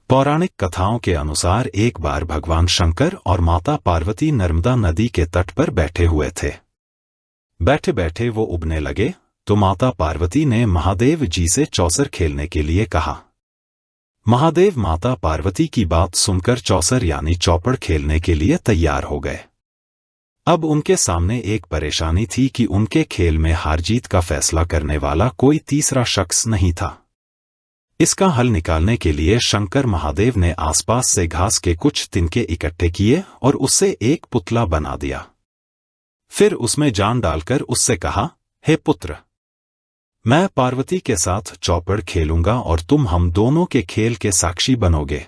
पौराणिक कथाओं के अनुसार एक बार भगवान शंकर और माता पार्वती नर्मदा नदी के तट पर बैठे हुए थे। बैठे बैठे वो उबने लगे तो माता पार्वती ने महादेव जी से चौसर खेलने के लिए कहा। महादेव माता पार्वती की बात सुनकर चौसर यानी चौपड़ खेलने के लिए तैयार हो गए। अब उनके सामने एक परेशानी थी कि उनके खेल में हार जीत का फैसला करने वाला कोई तीसरा शख्स नहीं था। इसका हल निकालने के लिए शंकर महादेव ने आसपास से घास के कुछ तिनके इकट्ठे किए और उससे एक पुतला बना दिया। फिर उसमें जान डालकर उससे कहा, हे पुत्र, मैं पार्वती के साथ चौपड़ खेलूंगा और तुम हम दोनों के खेल के साक्षी बनोगे।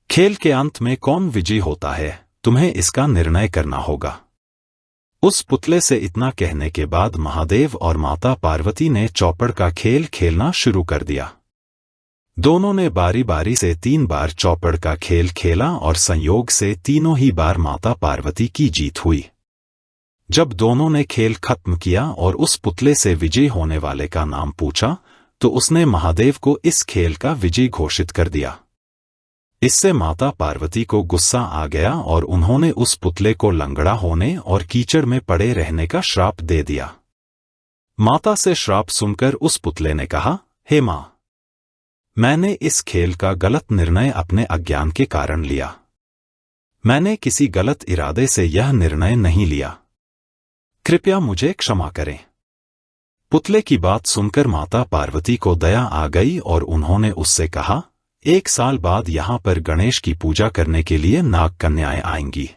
खेल के अंत में कौन विजयी होता है, तुम्हें इसका निर्णय करना होगा। उस पुतले से इतना कहने के बाद महादेव और माता पार्वती ने चौपड़ का खेल खेलना शुरू कर दिया। दोनों ने बारी बारी से 3 बार चौपड़ का खेल खेला और संयोग से तीनों ही बार माता पार्वती की जीत हुई। जब दोनों ने खेल खत्म किया और उस पुतले से विजयी होने वाले का नाम पूछा तो उसने महादेव को इस खेल का विजयी घोषित कर दिया। इससे माता पार्वती को गुस्सा आ गया और उन्होंने उस पुतले को लंगड़ा होने और कीचड़ में पड़े रहने का श्राप दे दिया। माता से श्राप सुनकर उस पुतले ने कहा, हे मां, मैंने इस खेल का गलत निर्णय अपने अज्ञान के कारण लिया। मैंने किसी गलत इरादे से यह निर्णय नहीं लिया। कृपया मुझे क्षमा करें। पुतले की बात सुनकर माता पार्वती को दया आ गई और उन्होंने उससे कहा, 1 साल बाद यहां पर गणेश की पूजा करने के लिए नाग कन्याएं आएंगी।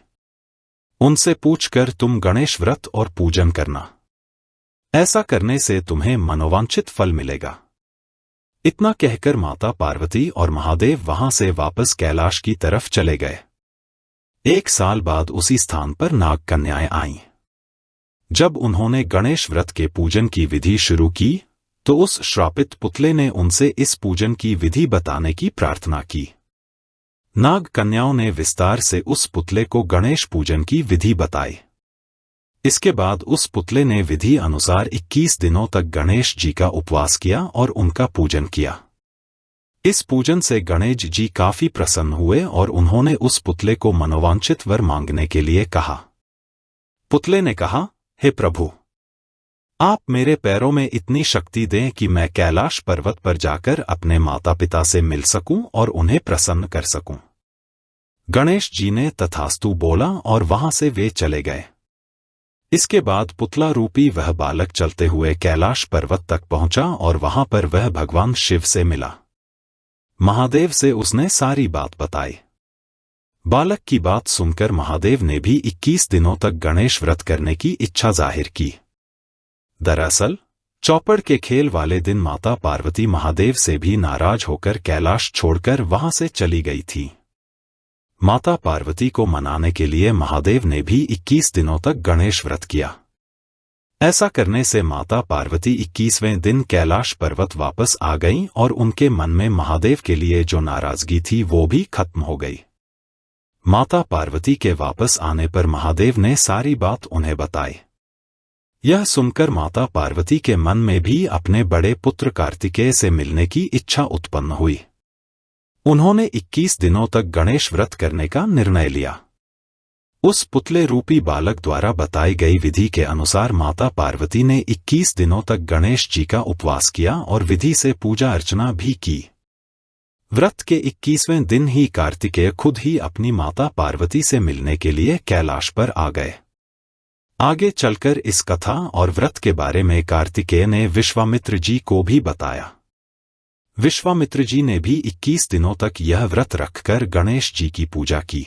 उनसे पूछकर तुम गणेश व्रत और पूजन करना। ऐसा करने से तुम्हें मनोवांछित फल मिलेगा। इतना कहकर माता पार्वती और महादेव वहां से वापस कैलाश की तरफ चले गए। 1 साल बाद उसी स्थान पर नाग कन्याएं आईं। जब उन्होंने गणेश व्रत के पूजन की विधि शुरू की तो उस श्रापित पुतले ने उनसे इस पूजन की विधि बताने की प्रार्थना की। नाग कन्याओं ने विस्तार से उस पुतले को गणेश पूजन की विधि बताई। इसके बाद उस पुतले ने विधि अनुसार 21 दिनों तक गणेश जी का उपवास किया और उनका पूजन किया। इस पूजन से गणेश जी काफी प्रसन्न हुए और उन्होंने उस पुतले को मनोवांछित वर मांगने के लिए कहा। पुतले ने कहा, हे प्रभु, आप मेरे पैरों में इतनी शक्ति दें कि मैं कैलाश पर्वत पर जाकर अपने माता पिता से मिल सकूं और उन्हें प्रसन्न कर सकूं। गणेश जी ने तथास्तु बोला और वहां से वे चले गए। इसके बाद पुतला रूपी वह बालक चलते हुए कैलाश पर्वत तक पहुंचा और वहां पर वह भगवान शिव से मिला। महादेव से उसने सारी बात बताई। बालक की बात सुनकर महादेव ने भी 21 दिनों तक गणेश व्रत करने की इच्छा जाहिर की। दरअसल चौपड़ के खेल वाले दिन माता पार्वती महादेव से भी नाराज होकर कैलाश छोड़कर वहां से चली गई थी। माता पार्वती को मनाने के लिए महादेव ने भी 21 दिनों तक गणेश व्रत किया। ऐसा करने से माता पार्वती 21वें दिन कैलाश पर्वत वापस आ गईं और उनके मन में महादेव के लिए जो नाराजगी थी वो भी खत्म हो गई। माता पार्वती के वापस आने पर महादेव ने सारी बात उन्हें बताई। यह सुनकर माता पार्वती के मन में भी अपने बड़े पुत्र कार्तिकेय से मिलने की इच्छा उत्पन्न हुई। उन्होंने 21 दिनों तक गणेश व्रत करने का निर्णय लिया। उस पुतले रूपी बालक द्वारा बताई गई विधि के अनुसार माता पार्वती ने 21 दिनों तक गणेश जी का उपवास किया और विधि से पूजा अर्चना भी की। व्रत के 21वें दिन ही कार्तिकेय खुद ही अपनी माता पार्वती से मिलने के लिए कैलाश पर आ गए। आगे चलकर इस कथा और व्रत के बारे में कार्तिकेय ने विश्वामित्र जी को भी बताया। विश्वामित्र जी ने भी 21 दिनों तक यह व्रत रखकर गणेश जी की पूजा की।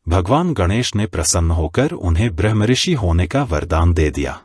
भगवान गणेश ने प्रसन्न होकर उन्हें ब्रह्मऋषि होने का वरदान दे दिया।